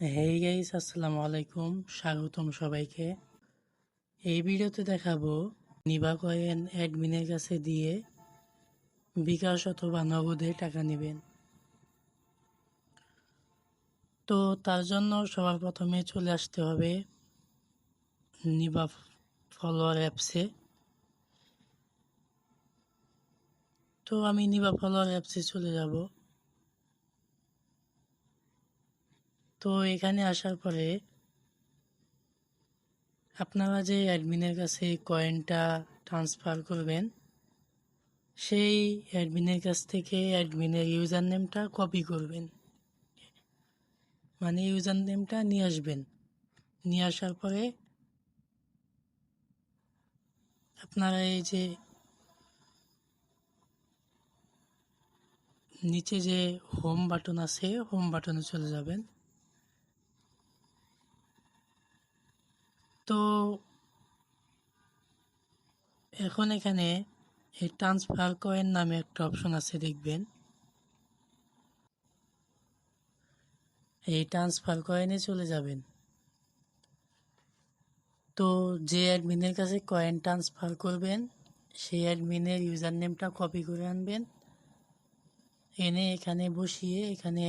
Hey guys, আসসালামু আলাইকুম। স্বাগতম সবাইকে। এই ভিডিওতে দেখাবো নিবা কয়েন অ্যাডমিনের কাছে দিয়ে বিকাশ অথবা নগদে টাকা নেবেন। তো তার জন্য সবার প্রথমে চলে আসতে হবে নিবা ফলোয়ার অ্যাপসে। তো আমি নিবা ফলোয়ার অ্যাপসে চলে যাব। তো এখানে আসার পরে আপনারা যে অ্যাডমিনের কাছে কয়েনটা ট্রান্সফার করবেন, সেই অ্যাডমিনের কাছ থেকে অ্যাডমিনের ইউজার নেমটা কপি করবেন, মানে ইউজার নেমটা নিয়ে আসবেন। নিয়ে আসার পরে আপনারা এই যে নিচে যে হোম বাটন আছে, হোম বাটনে চলে যাবেন। তো এখন এখানে এই ট্রান্সফার কয়েন নামে একটা অপশন আছে, দেখবেন। এই ট্রান্সফার কয়েনে চলে যাবেন। তো যে অ্যাডমিনের কাছে কয়েন ট্রান্সফার করবেন, সেই অ্যাডমিনের ইউজার নেমটা কপি করে আনবেন। এনে এখানে বসিয়ে এখানে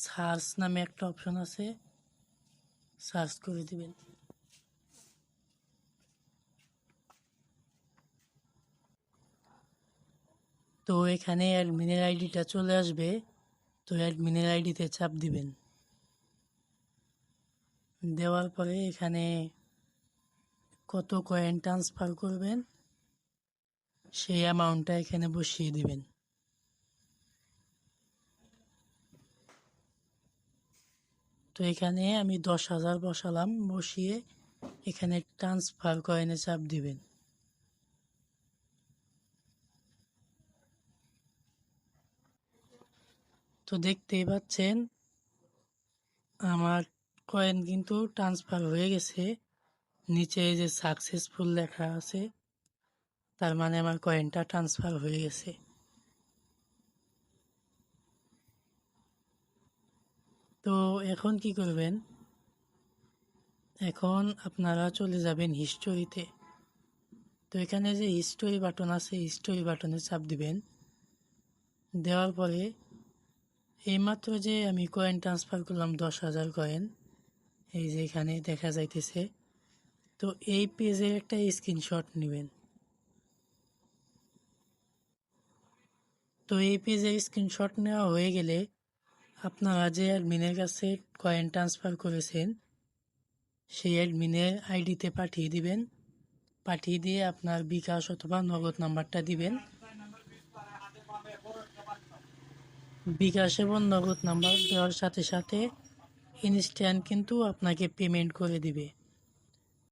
সার্চ নামে একটা অপশন আছে, সার্চ করে দিবেন। তো এখানে অ্যাডমিনের আইডিটা চলে আসবে। তো অ্যাডমিনের আইডিতে চাপ দিবেন। দেওয়ার পরে এখানে কত কয়েন ট্রান্সফার করবেন সেই অ্যামাউন্টটা এখানে বসিয়ে দিবেন। তো এখানে আমি 10,000 বসালাম, বসিয়ে এখানে ট্রান্সফার কয়েনে চাপ দিবেন। তো দেখতেই পাচ্ছেন আমার কয়েন কিন্তু ট্রান্সফার হয়ে গেছে। নিচে যে সাকসেসফুল লেখা আছে, তার মানে আমার কয়েনটা ট্রান্সফার হয়ে গেছে। তো এখন কি করবেন, এখন আপনারা চলে যাবেন হিস্টোরিতে। তো এখানে যে হিস্টোরি বাটন আছে, হিস্টোরি বাটনে চাপ দিবেন। দেওয়ার পরে এইমাত্র যে আমি কয়েন ট্রান্সফার করলাম 10,000 কয়েন, এই যে এখানে দেখা যাইতেছে। তো এই পেজের একটা স্ক্রিনশট নেবেন। তো এই পেজের স্ক্রিনশট নেওয়া হয়ে গেলে আপনারা যে অ্যাডমিনের কাছে কয়েন ট্রান্সফার করেছেন, সেই অ্যাডমিনের আইডিতে পাঠিয়ে দিবেন। পাঠিয়ে দিয়ে আপনার বিকাশ অথবা নগদ নাম্বারটা দিবেন। বিকাশ এবং নগদ নাম্বার দেওয়ার সাথে সাথে ইনস্ট্যান্ট কিন্তু আপনাকে পেমেন্ট করে দিবে।